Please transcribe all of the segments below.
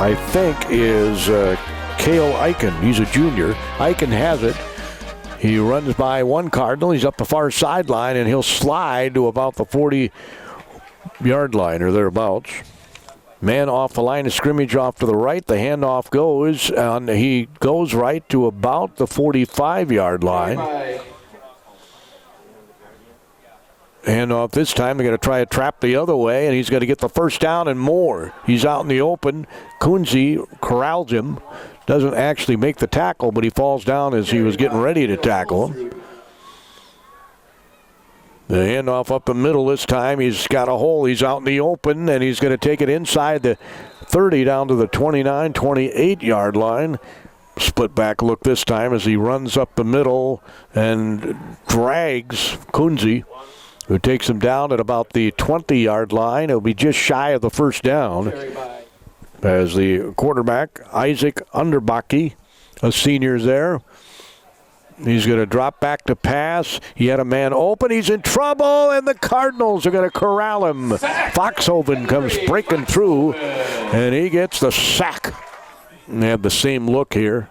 I think, is Cale Eichen. He's a junior. Eichen has it. He runs by one Cardinal. He's up the far sideline, and he'll slide to about the 40-yard line or thereabouts. Man off the line of scrimmage off to the right. The handoff goes, and he goes right to about the 45-yard line. Handoff this time. They're going to try to trap the other way, and he's going to get the first down and more. He's out in the open. Kunze corrals him. Doesn't actually make the tackle, but he falls down as he was getting ready to tackle him. The handoff up the middle this time. He's got a hole. He's out in the open, and he's going to take it inside the 30 down to the 29, 28-yard line. Split back look this time as he runs up the middle and drags Kunze, who takes him down at about the 20-yard line. It'll be just shy of the first down. As the quarterback, Isaac Underbaki, a senior, there. He's going to drop back to pass. He had a man open. He's in trouble, and the Cardinals are going to corral him. Foxhoven comes breaking through, and he gets the sack. And they have the same look here.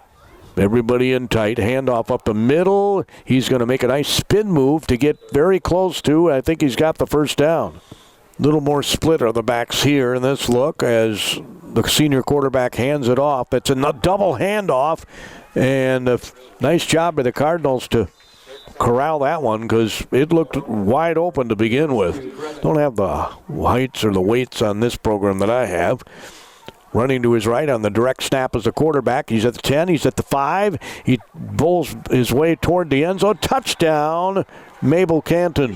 Everybody in tight. Handoff up the middle. He's going to make a nice spin move to get very close to. I think he's got the first down. A little more split are the backs here in this look as the senior quarterback hands it off. It's a double handoff, and a nice job by the Cardinals to corral that one because it looked wide open to begin with. Don't have the heights or the weights on this program that I have. Running to his right on the direct snap as the quarterback. He's at the 10. He's at the 5. He bowls his way toward the end zone. Touchdown, Mabel Canton.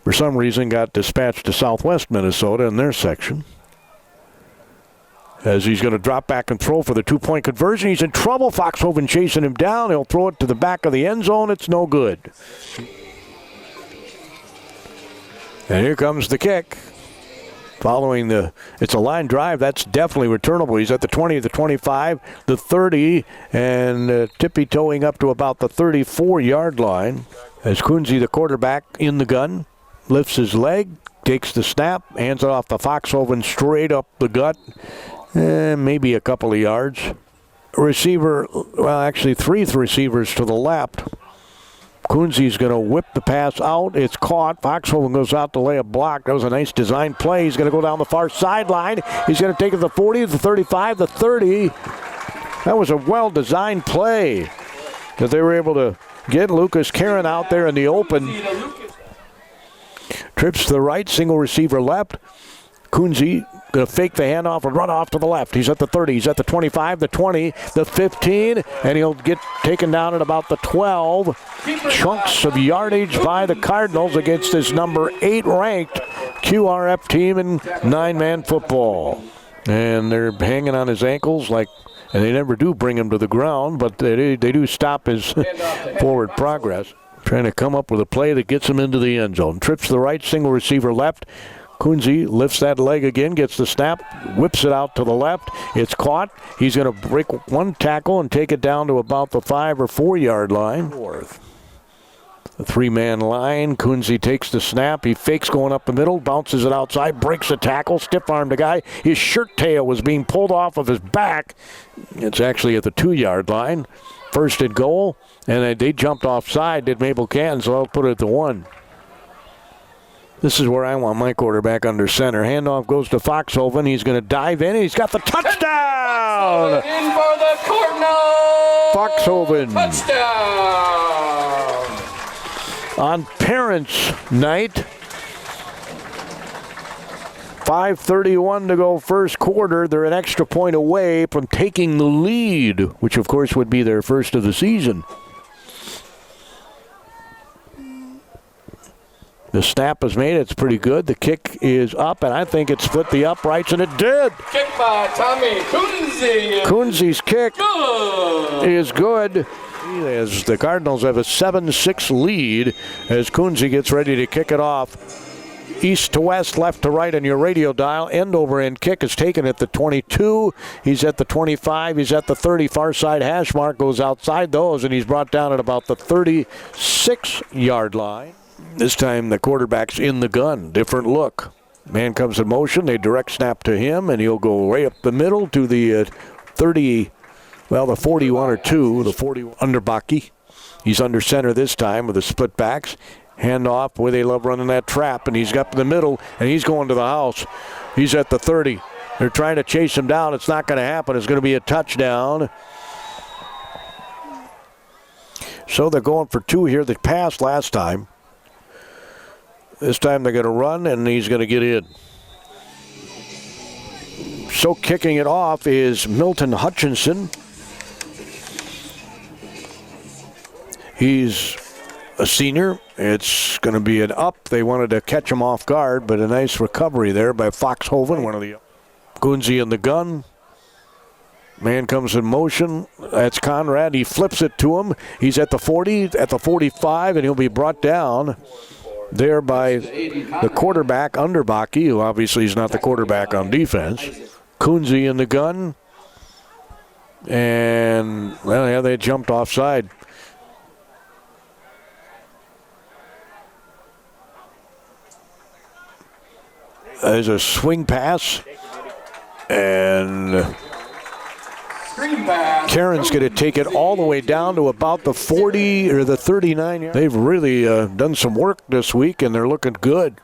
For some reason got dispatched to Southwest Minnesota in their section. As he's going to drop back and throw for the two-point conversion. He's in trouble. Foxhoven chasing him down. He'll throw it to the back of the end zone. It's no good. And here comes the kick. Following it's a line drive. That's definitely returnable. He's at the 20, the 25, the 30, and tippy-toeing up to about the 34-yard line. As Kunze, the quarterback, in the gun, lifts his leg, takes the snap, hands it off to Foxhoven straight up the gut. Maybe a couple of yards. Receiver, well, actually three receivers to the left. Kunze's going to whip the pass out. It's caught. Foxhoven goes out to lay a block. That was a nice design play. He's going to go down the far sideline. He's going to take it to the 40, the 35, the 30. That was a well-designed play that they were able to get Lucas Karen out there in the open. Trips to the right, single receiver left. Kunze going to fake the handoff and run off to the left. He's at the 30. He's at the 25, the 20, the 15, and he'll get taken down at about the 12. Chunks of yardage by the Cardinals against this number 8 ranked QRF team in 9-man football. And they're hanging on his ankles and they never do bring him to the ground, but they do stop his forward progress. Trying to come up with a play that gets him into the end zone. Trips to the right, single receiver left. Kunze lifts that leg again, gets the snap, whips it out to the left. It's caught. He's going to break one tackle and take it down to about the 5 or 4 yard line. The 3-man line. Kunze takes the snap. He fakes going up the middle, bounces it outside, breaks a tackle, stiff-armed the guy. His shirt tail was being pulled off of his back. It's actually at the 2 yard line. First and goal, and they jumped offside, did Mabel Canton, so I'll put it at the 1. This is where I want my quarterback under center. Handoff goes to Foxhoven. He's going to dive in. He's got the touchdown! In for the Cardinals! Foxhoven. Touchdown! On Parents' Night. 5:31 to go first quarter. They're an extra point away from taking the lead, which of course would be their first of the season. The snap is made. It's pretty good. The kick is up, and I think it split the uprights, and it did. Kick by Tommy Kunze. Kunze's kick Good. is good. As the Cardinals have a 7-6 lead as Kunze gets ready to kick it off. East to west, left to right on your radio dial. End over end kick is taken at the 22. He's at the 25. He's at the 30. Far side hash mark goes outside those, and he's brought down at about the 36 yard line. This time the quarterback's in the gun. Different look. Man comes in motion. They direct snap to him, and he'll go right up the middle to the 30, well, the 41 or 2, the 40 under Baki. He's under center this time with the split backs. Hand off. Boy, they love running that trap, and he's got in the middle, and he's going to the house. He's at the 30. They're trying to chase him down. It's not going to happen. It's going to be a touchdown. So they're going for 2 here. They passed last time. This time they're going to run, and he's going to get in. So kicking it off is Milton Hutchinson. He's a senior. It's going to be an up. They wanted to catch him off guard, but a nice recovery there by Foxhoven, one of the Gunzi in the gun. Man comes in motion. That's Conrad. He flips it to him. He's at the 40, at the 45, and he'll be brought down there by the quarterback, Underbaki, who obviously is not the quarterback on defense. Kunze in the gun. And, well, yeah, they jumped offside. There's a swing pass. And Karen's going to take it all the way down to about the 40 or the 39. They've really done some work this week, and they're looking good.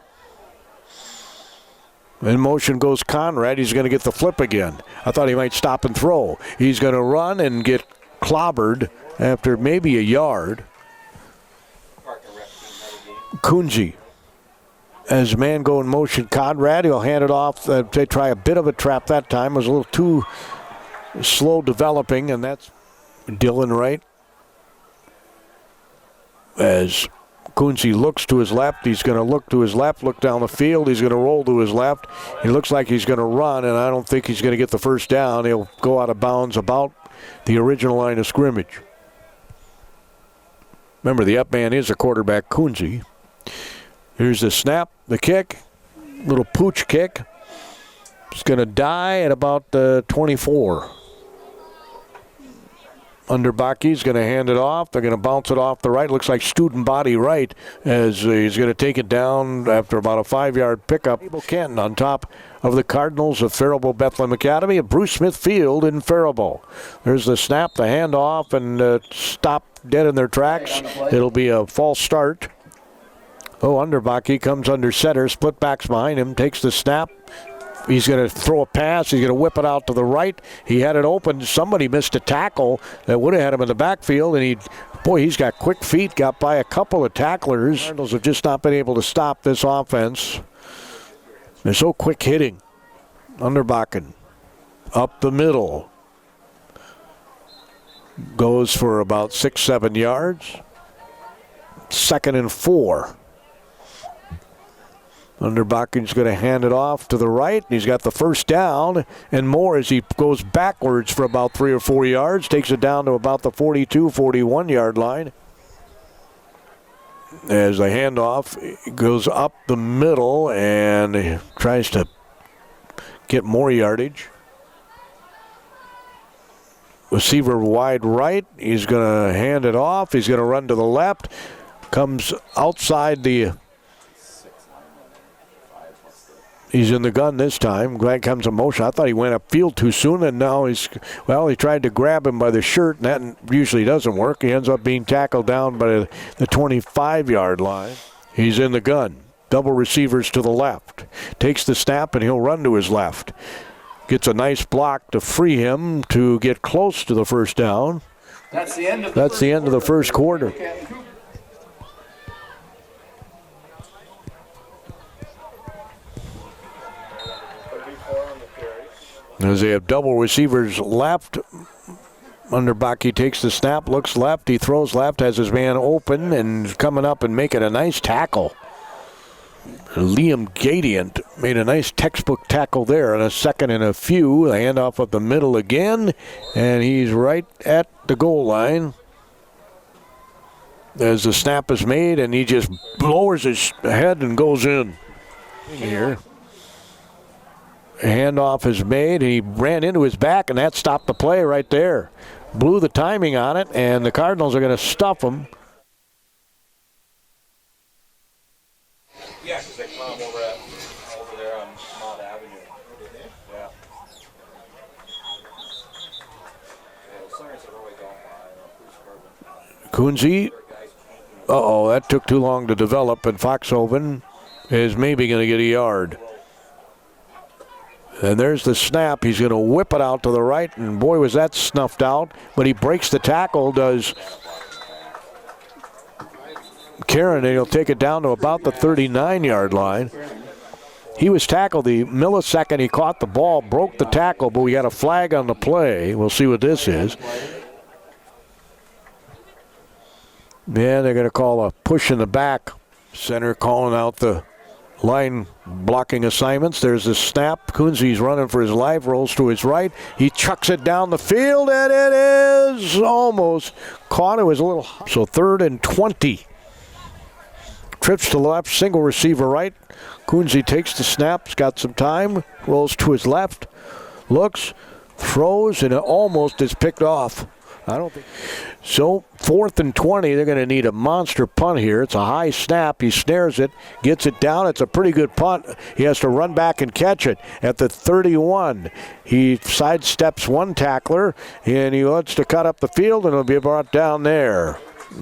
In motion goes Conrad. He's going to get the flip again. I thought he might stop and throw. He's going to run and get clobbered after maybe a yard. Kunji. As man go in motion, Conrad, he'll hand it off. They try a bit of a trap that time. It was a little too slow developing, and that's Dylan Wright. As Kunze looks to his left, he's going to look to his left, look down the field. He's going to roll to his left. He looks like he's going to run, and I don't think he's going to get the first down. He'll go out of bounds about the original line of scrimmage. Remember, the up man is a quarterback, Kunze. Here's the snap, the kick, little pooch kick. It's going to die at about 24. Underbaki's going to hand it off. They're going to bounce it off the right. Looks like student body right as he's going to take it down after about a 5-yard pickup. Mabel Canton on top of the Cardinals of Faribault Bethlehem Academy at Bruce Smith Field in Faribault. There's the snap, the handoff, and stop dead in their tracks. It'll be a false start. Oh, Underbaki comes under center, split backs behind him, takes the snap. He's going to throw a pass. He's going to whip it out to the right. He had it open. Somebody missed a tackle that would have had him in the backfield, and he's got quick feet, got by a couple of tacklers. Cardinals have just not been able to stop this offense. They're so quick hitting. Underbakken up the middle. Goes for about 6-7 yards. 2nd and 4. Underbakken's going to hand it off to the right. He's got the first down and more as he goes backwards for about 3 or 4 yards. Takes it down to about the 42, 41-yard line. As the handoff goes up the middle and tries to get more yardage. Receiver wide right. He's going to hand it off. He's going to run to the left. Comes outside the... He's in the gun this time. Glad comes in motion. I thought he went upfield too soon, and now he tried to grab him by the shirt, and that usually doesn't work. He ends up being tackled down by the 25-yard line. He's in the gun. Double receivers to the left. Takes the snap, and he'll run to his left. Gets a nice block to free him to get close to the first down. That's the end of the first quarter. As they have double receivers left, Underbaki takes the snap, looks left, he throws left, has his man open, and coming up and making a nice tackle. Liam Gadiant made a nice textbook tackle there on a 2nd and a few. The handoff up the middle again, and he's right at the goal line. As the snap is made, and he just lowers his head and goes in. Here. Handoff is made, and he ran into his back, and that stopped the play right there. Blew the timing on it, and the Cardinals are going to stuff him. Yeah, because they come over there Kunze. Uh-oh, that took too long to develop, and Foxhoven is maybe going to get a yard. And there's the snap. He's going to whip it out to the right, and boy, was that snuffed out. But he breaks the tackle, does Karen, and he'll take it down to about the 39-yard line. He was tackled the millisecond he caught the ball, broke the tackle, but we got a flag on the play. We'll see what this is. Yeah, they're going to call a push in the back. Center calling out the line blocking assignments. There's the snap. Kunze's running for his life, rolls to his right. He chucks it down the field, and it is almost caught. It was a little. So 3rd and 20. Trips to the left, single receiver right. Kunze takes the snap, he's got some time, rolls to his left, looks, throws, and it almost is picked off. I don't think so. 4th and 20, they're going to need a monster punt here. It's a high snap. He snares it, gets it down. It's a pretty good punt. He has to run back and catch it at the 31. He sidesteps one tackler, and he wants to cut up the field, and it'll be brought down there.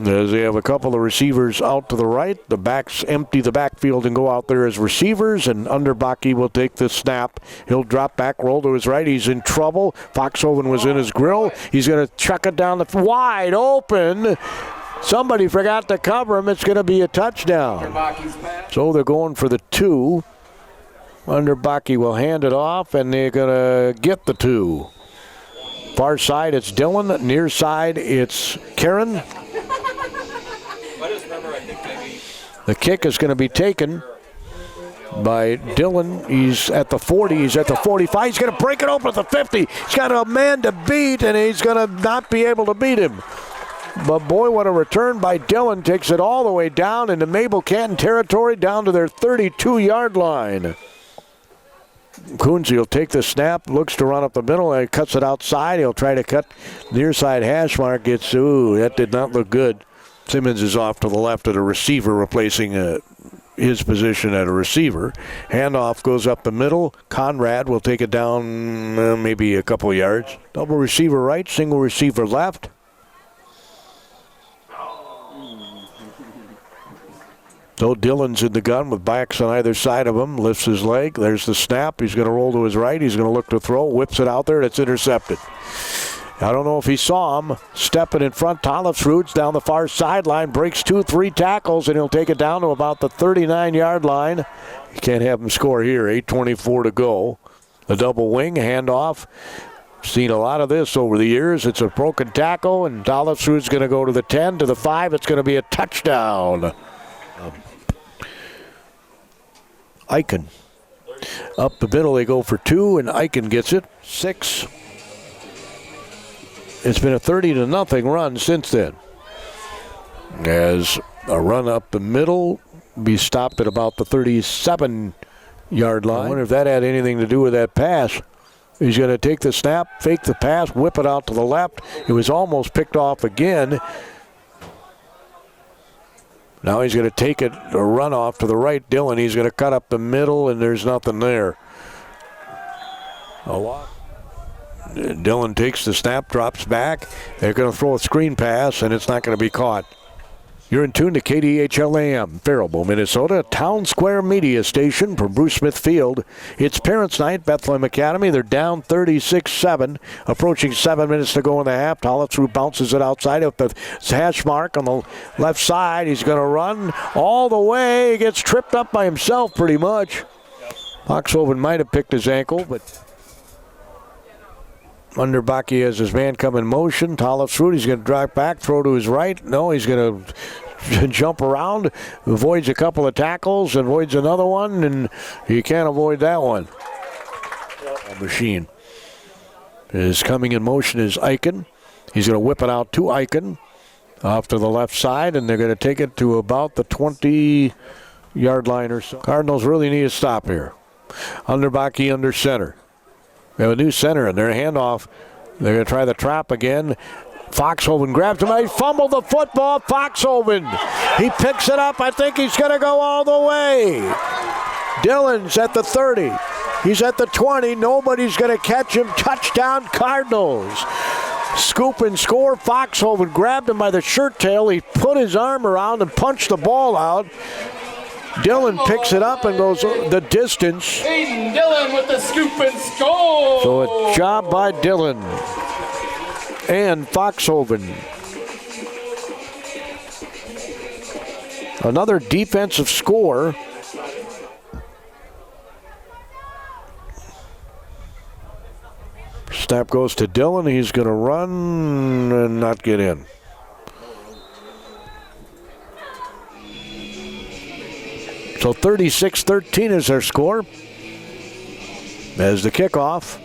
As they have a couple of receivers out to the right, the backs empty the backfield and go out there as receivers, and Underbaki will take the snap. He'll drop back, roll to his right. He's in trouble. Foxhoven was in his grill. He's going to chuck it down the wide open. Somebody forgot to cover him. It's going to be a touchdown. So they're going for the 2. Underbaki will hand it off, and they're going to get the 2. Far side, it's Dylan. Near side, it's Karen. The kick is going to be taken by Dylan. He's at the 40. He's at the 45. He's going to break it open at the 50. He's got a man to beat, and he's going to not be able to beat him. But boy, what a return by Dylan. Takes it all the way down into Mabel Canton territory, down to their 32-yard line. Kunze will take the snap, looks to run up the middle, and cuts it outside. He'll try to cut near side hash mark. That did not look good. Simmons is off to the left of the receiver, replacing his position at a receiver. Handoff goes up the middle. Conrad will take it down maybe a couple of yards. Double receiver right, single receiver left. So Dylan's in the gun with backs on either side of him. Lifts his leg. There's the snap. He's going to roll to his right. He's going to look to throw. Whips it out there. It's intercepted. I don't know if he saw him stepping in front. Tollefsrud's down the far sideline, breaks 2-3 tackles, and he'll take it down to about the 39-yard line. You can't have him score here. 8:24 to go. The double wing handoff. Seen a lot of this over the years. It's a broken tackle, and Tollefsrud's going to go to the 10, to the 5. It's going to be a touchdown. Eichen. Up the middle, they go for 2, and Eichen gets it. 6. It's been a 30-0 run since then. As a run up the middle, be stopped at about the 37-yard line. I wonder if that had anything to do with that pass. He's going to take the snap, fake the pass, whip it out to the left. It was almost picked off again. Now he's going to take it, a run off to the right. Dylan, he's going to cut up the middle, and there's nothing there. A lot. Dylan takes the snap, drops back. They're going to throw a screen pass, and it's not going to be caught. You're in tune to KDHL-AM, Faribault, Minnesota, Town Square Media Station from Bruce Smith Field. It's Parents' Night, Bethlehem Academy. They're down 36-7, approaching 7 minutes to go in the half. Tollefsrud bounces it outside of the hash mark on the left side. He's going to run all the way. He gets tripped up by himself pretty much. Foxhoven might have picked his ankle, but Underbaki has his man come in motion. Tollefsrud, he's going to drive back, throw to his right. No, he's going to jump around, avoids a couple of tackles, avoids another one, and he can't avoid that one. Machine. His coming in motion is Eichen. He's going to whip it out to Eichen off to the left side, and they're going to take it to about the 20-yard line or so. Cardinals really need a stop here. Underbaki under center. They have a new center in their handoff. They're going to try the trap again. Foxhoven grabs him. He fumbled the football. Foxhoven. He picks it up. I think he's going to go all the way. Dylan's at the 30. He's at the 20. Nobody's going to catch him. Touchdown, Cardinals. Scoop and score. Foxhoven grabbed him by the shirt tail. He put his arm around and punched the ball out. Dillon picks it up and goes the distance. Aiden Dillon with the scoop and score. So a job by Dillon and Foxhoven. Another defensive score. Snap goes to Dillon. He's going to run and not get in. So 36-13 is their score. As the kickoff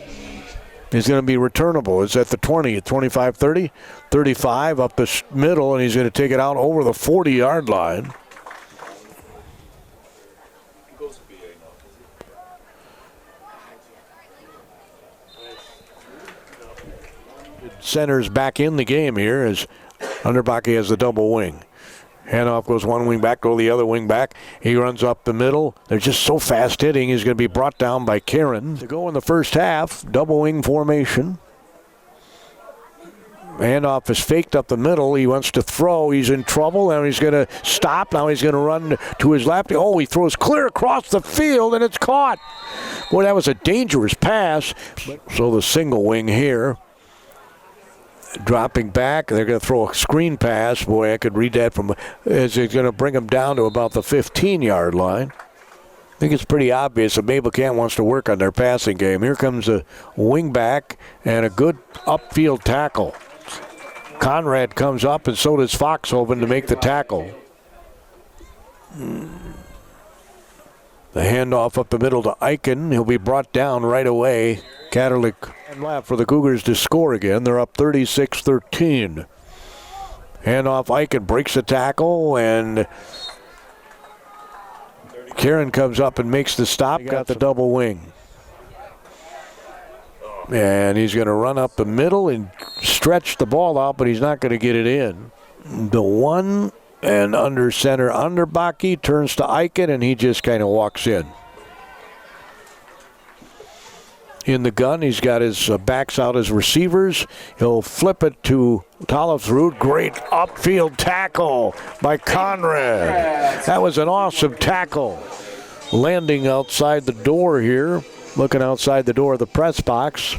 is going to be returnable. It's at the 20, 25-30, 35 up the middle, and he's going to take it out over the 40-yard line. Center's back in the game here as Underbaki has the double wing. Handoff goes one wing back, go the other wing back. He runs up the middle. They're just so fast hitting. He's going to be brought down by Karen. To go in the first half, double wing formation. Handoff is faked up the middle. He wants to throw. He's in trouble. Now he's going to stop. Now he's going to run to his left. Oh, he throws clear across the field, and it's caught. Boy, that was a dangerous pass. So the single wing here. Dropping back, they're going to throw a screen pass. Boy, I could read that from as it's going to bring them down to about the 15-yard line. I think it's pretty obvious that Mabel Canton wants to work on their passing game. Here comes a wing back and a good upfield tackle. Conrad comes up, and so does Foxhoven to make the tackle. The handoff up the middle to Eichen. He'll be brought down right away. Catholic and left for the Cougars to score again. They're up 36-13. Handoff, Eichen breaks the tackle, and Karen comes up and makes the stop. Got the double wing. And he's going to run up the middle and stretch the ball out, but he's not going to get it in. The one and under center, Underbaki turns to Eichen, and he just kind of walks in. In the gun, he's got his backs out as receivers. He'll flip it to Tollefsrud. Great upfield tackle by Conrad. That was an awesome tackle. Landing outside the door here, looking outside the door of the press box.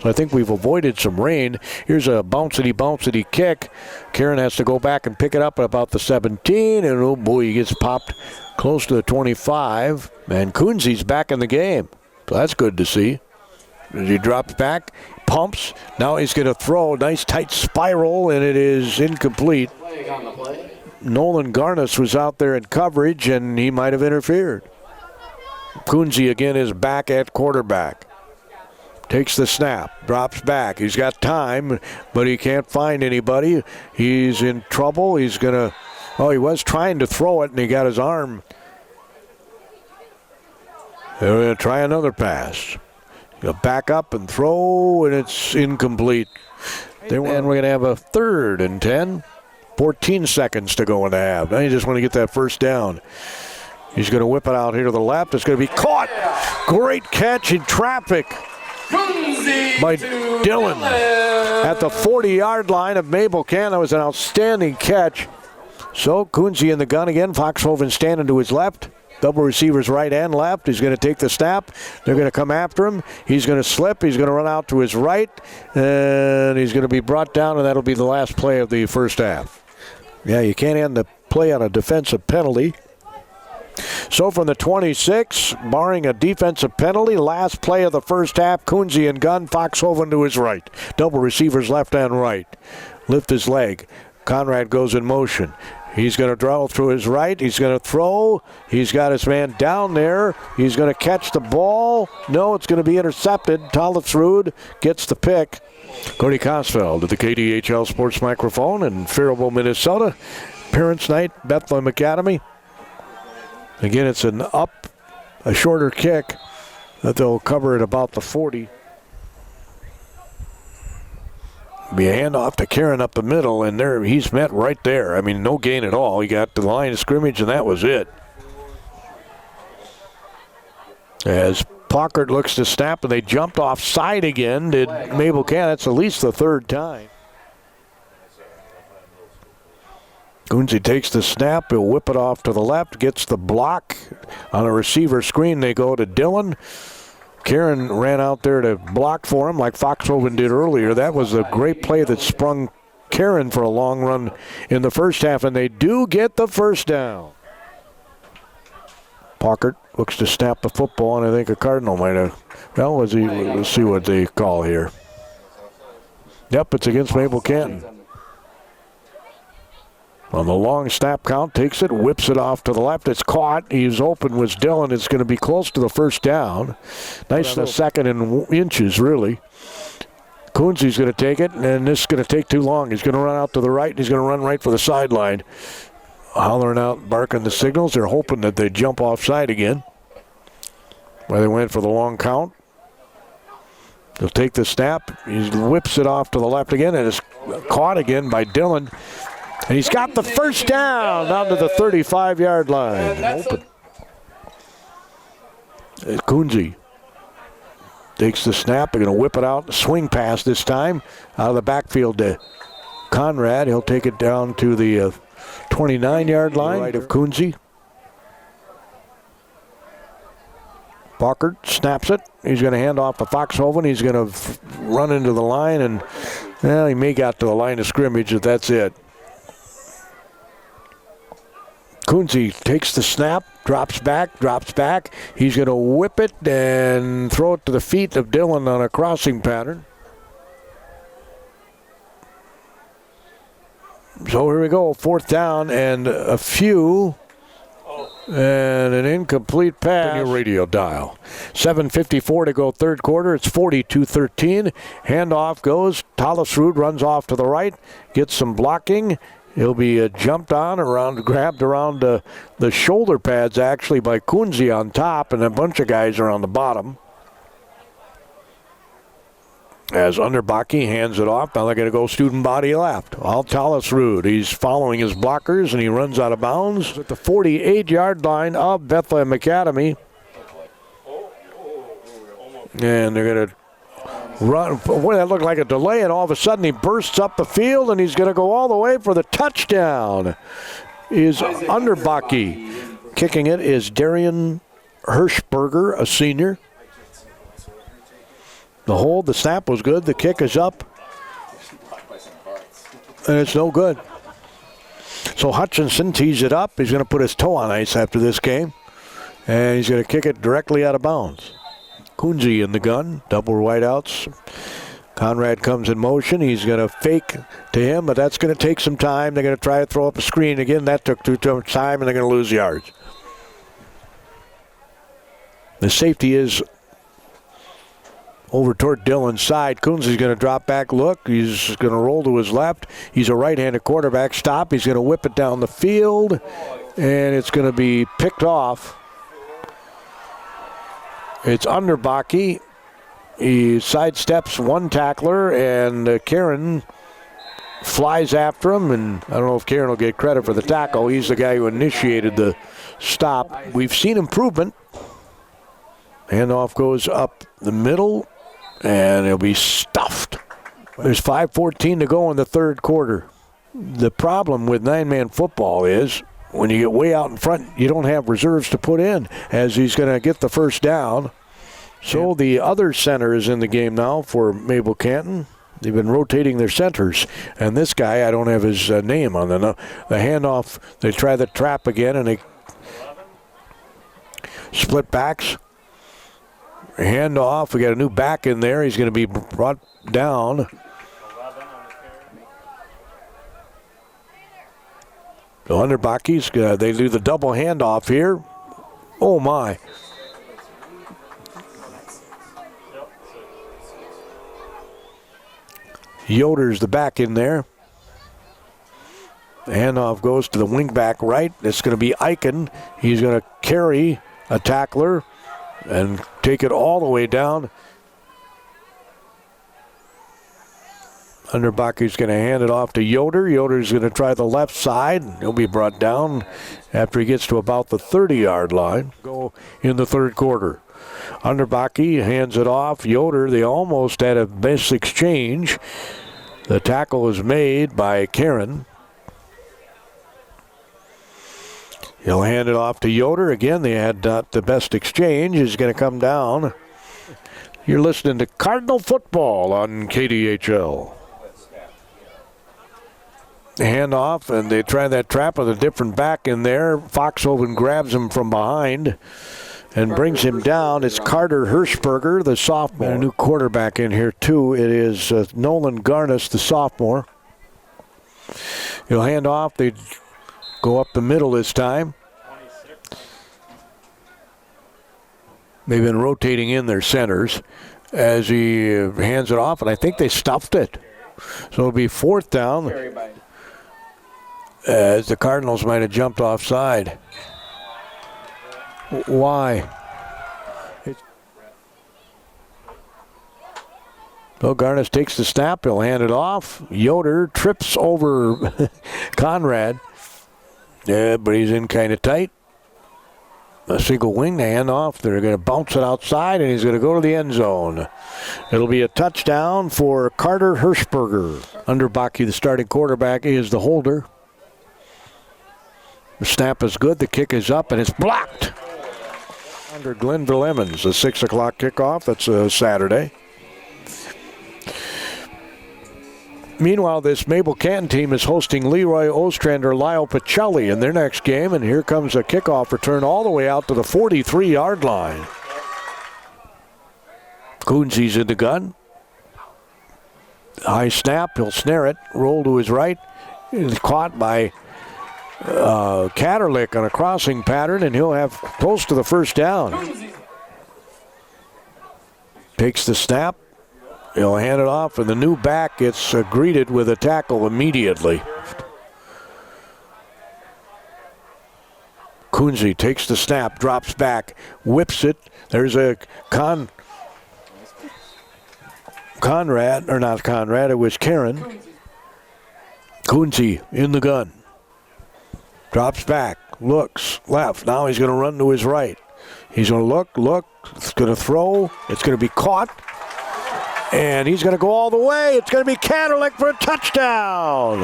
So I think we've avoided some rain. Here's a bouncy kick. Karen has to go back and pick it up at about the 17, and oh boy, he gets popped close to the 25. And Kunze's back in the game. So that's good to see. As he drops back, pumps. Now he's going to throw a nice tight spiral, and it is incomplete. Nolan Garnis was out there in coverage, and he might have interfered. Kunze again is back at quarterback. Takes the snap, drops back. He's got time, but he can't find anybody. He's in trouble. He's going to, he was trying to throw it, and he got his arm. They're going to try another pass. He'll back up and throw, and it's incomplete. And we're going to have a 3rd and 10. 14 seconds to go in the half. Now you just want to get that first down. He's going to whip it out here to the left. It's going to be caught. Great catch in traffic by Dillon at the 40-yard line of Mabel Canton. That was an outstanding catch. So Kunze in the gun again. Foxhoven standing to his left. Double receivers right and left. He's going to take the snap. They're going to come after him. He's going to slip. He's going to run out to his right. And he's going to be brought down, and that'll be the last play of the first half. Yeah, you can't end the play on a defensive penalty. So from the 26, barring a defensive penalty, last play of the first half, Kunze and gun, Foxhoven to his right. Double receivers left and right. Lift his leg. Conrad goes in motion. He's going to draw through his right. He's going to throw. He's got his man down there. He's going to catch the ball. No, it's going to be intercepted. Tollefsrud gets the pick. Gordy Kosfeld at the KDHL Sports Microphone in Faribault, Minnesota. Parents' Night, Bethlehem Academy. Again, it's a shorter kick that they'll cover at about the 40. Be a handoff to Karen up the middle, and there he's met right there. I mean, no gain at all. He got to the line of scrimmage, and that was it. As Pockert looks to snap, and they jumped offside again. Did Mabel Canton? That's at least the third time. Coonsey takes the snap. He'll whip it off to the left, gets the block. On a receiver screen, they go to Dillon. Karen ran out there to block for him like Foxhoven did earlier. That was a great play that sprung Karen for a long run in the first half, and they do get the first down. Pockert looks to snap the football, and I think a Cardinal might have. Well, let's see what they call here. Yep, it's against Mabel Canton. On the long snap count, takes it, whips it off to the left. It's caught. He's open with Dillon. It's going to be close to the first down. Nice second in inches, really. Coonsey's going to take it, and this is going to take too long. He's going to run out to the right, and he's going to run right for the sideline. Hollering out, barking the signals. They're hoping that they jump offside again. Where they went for the long count. He'll take the snap. He whips it off to the left again, and it's caught again by Dillon. And he's got the first down to the 35-yard line. Open. Coonsey takes the snap. They're going to whip it out. Swing pass this time out of the backfield to Conrad. He'll take it down to the 29-yard line. Right of Coonsey. Pockert snaps it. He's going to hand off to Foxhoven. He's going to run into the line, and he may got to the line of scrimmage, but that's it. Coonsey takes the snap, drops back. He's going to whip it and throw it to the feet of Dillon on a crossing pattern. So here we go, fourth down and a few. And an incomplete pass. On your radio dial. 7:54 to go third quarter. It's 42-13. Handoff goes. Talasrud runs off to the right. Gets some blocking. He'll be jumped on, grabbed around the shoulder pads, actually, by Coonsey on top, and a bunch of guys are on the bottom. As Underbaki hands it off, now they're going to go student body left. Talasrud, he's following his blockers, and he runs out of bounds at the 48-yard line of Bethlehem Academy. And they're going to run. Boy, that looked like a delay, and all of a sudden he bursts up the field, and he's going to go all the way for the touchdown. Is Underbaki. Kicking it is Darian Hirschberger, a senior. The snap was good. The kick is up, and it's no good. So Hutchinson tees it up. He's going to put his toe on ice after this game, and he's going to kick it directly out of bounds. Coonsey in the gun, double wideouts. Conrad comes in motion. He's going to fake to him, but that's going to take some time. They're going to try to throw up a screen again. That took too much time, and they're going to lose yards. The safety is over toward Dillon's side. Coonsey's going to drop back, look. He's going to roll to his left. He's a right-handed quarterback. Stop. He's going to whip it down the field, and it's going to be picked off. It's Underbaki. He sidesteps one tackler, and Karen flies after him, and I don't know if Karen will get credit for the tackle. He's the guy who initiated the stop. We've seen improvement. Handoff goes up the middle, and it'll be stuffed. There's 5:14 to go in the third quarter. The problem with nine-man football is when you get way out in front, you don't have reserves to put in, as he's going to get the first down. So the other center is in the game now for Mabel Canton. They've been rotating their centers. And this guy, I don't have his name on the handoff. They try the trap again, and they split backs. Hand off. We got a new back in there. He's going to be brought down. The Underbaki's, they do the double handoff here. Oh, my. Yoder's the back in there. The handoff goes to the wing back right. It's going to be Eichen. He's going to carry a tackler and take it all the way down. Underbaki's going to hand it off to Yoder. Yoder's going to try the left side. He'll be brought down after he gets to about the 30-yard line. Go in the third quarter. Underbaki hands it off. Yoder, they almost had a miss exchange. The tackle was made by Karen. He'll hand it off to Yoder. Again, they had not the best exchange. He's going to come down. You're listening to Cardinal Football on KDHL. Hand off, and they try that trap with a different back in there. Foxhoven grabs him from behind and brings him down. It's Carter Hirschberger, the sophomore. And a new quarterback in here, too. It is Nolan Garnis, the sophomore. He'll hand off. They go up the middle this time. They've been rotating in their centers as he hands it off, and I think they stuffed it. So it'll be fourth down as the Cardinals might have jumped offside. Why? Bill Garnis takes the snap. He'll hand it off. Yoder trips over Conrad. Yeah, but he's in kind of tight. A single wing to hand off. They're going to bounce it outside, and he's going to go to the end zone. It'll be a touchdown for Carter Hirschberger. Underbaki, the starting quarterback, is the holder. The snap is good. The kick is up, and it's blocked. Under Glenville Emmons, a 6 o'clock kickoff. That's a Saturday. Meanwhile, this Mabel Canton team is hosting Leroy Ostrander, Lyle Pacelli in their next game, and here comes a kickoff return all the way out to the 43-yard line. Coonsy's in the gun. High snap, he'll snare it, roll to his right. He's caught by Katerlich on a crossing pattern, and he'll have close to the first down. Takes the snap. He'll hand it off, and the new back gets greeted with a tackle immediately. Coonsey takes the snap, drops back, whips it. There's a Conrad, or not Conrad, it was Karen. Coonsey in the gun. Drops back, looks left. Now he's going to run to his right. He's going to look. It's going to throw. It's going to be caught. And he's going to go all the way. It's going to be Katerlich for a touchdown.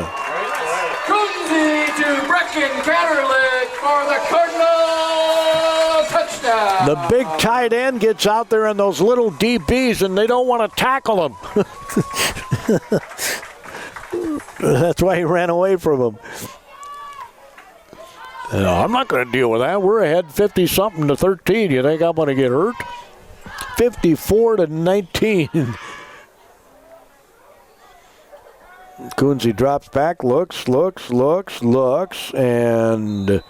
Coonsey to Brecken Katerlich for the Cardinal touchdown. The big tight end gets out there and those little DBs, and they don't want to tackle him. That's why he ran away from him. No, I'm not going to deal with that. We're ahead 50-something to 13. You think I'm going to get hurt? 54-19. Coonsey drops back, looks, and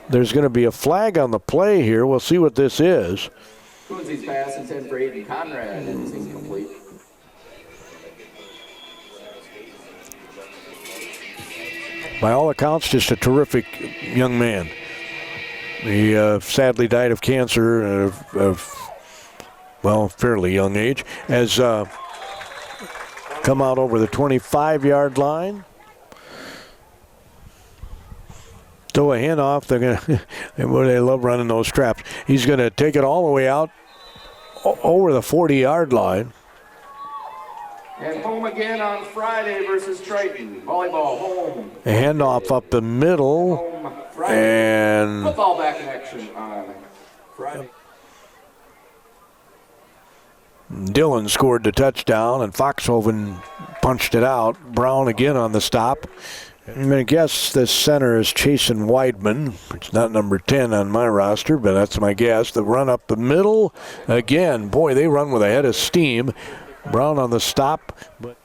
there's going to be a flag on the play here. We'll see what this is. Coonsey's pass intended for Aiden Conrad and is incomplete. By all accounts, just a terrific young man. He sadly died of cancer of fairly young age. Has come out over the 25-yard line. Throw a handoff. They're gonna. They love running those traps. He's going to take it all the way out over the 40-yard line. And home again on Friday versus Triton. Volleyball home. A handoff up the middle. Home Friday. And football back in action on Friday. Dillon scored the touchdown, and Foxhoven punched it out. Brown again on the stop. I'm going to guess this center is Chasen Weidman. It's not number 10 on my roster, but that's my guess. The run up the middle. Again, boy, they run with a head of steam. Brown on the stop. But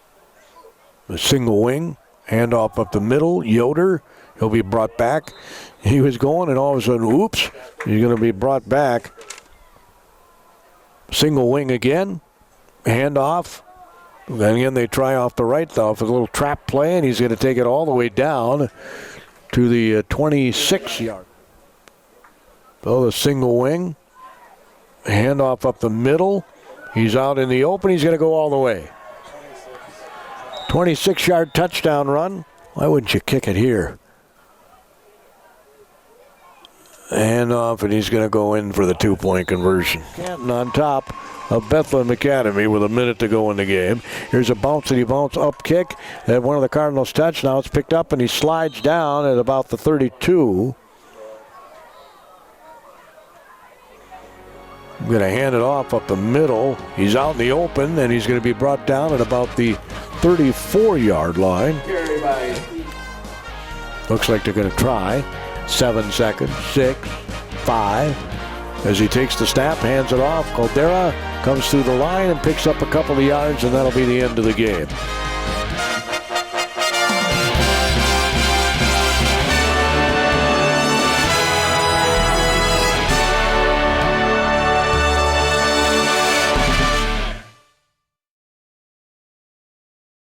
a single wing. Handoff up the middle. Yoder. He'll be brought back. He was going, and all of a sudden, oops, he's going to be brought back. Single wing again. Handoff. Then again, they try off the right, though, for a little trap play, and he's going to take it all the way down to the 26-yard. So the single wing. Handoff up the middle. He's out in the open. He's going to go all the way. 26-yard touchdown run. Why wouldn't you kick it here? Hand off, and he's going to go in for the 2-point conversion. Canton on top of Bethlehem Academy with a minute to go in the game. Here's a bounce up kick that one of the Cardinals touched. Now it's picked up, and he slides down at about the 32. I'm going to hand it off up the middle. He's out in the open, and he's going to be brought down at about the 34-yard line. Looks like they're going to try. 7 seconds, 6, 5. As he takes the snap, hands it off. Caldera comes through the line and picks up a couple of yards, and that'll be the end of the game.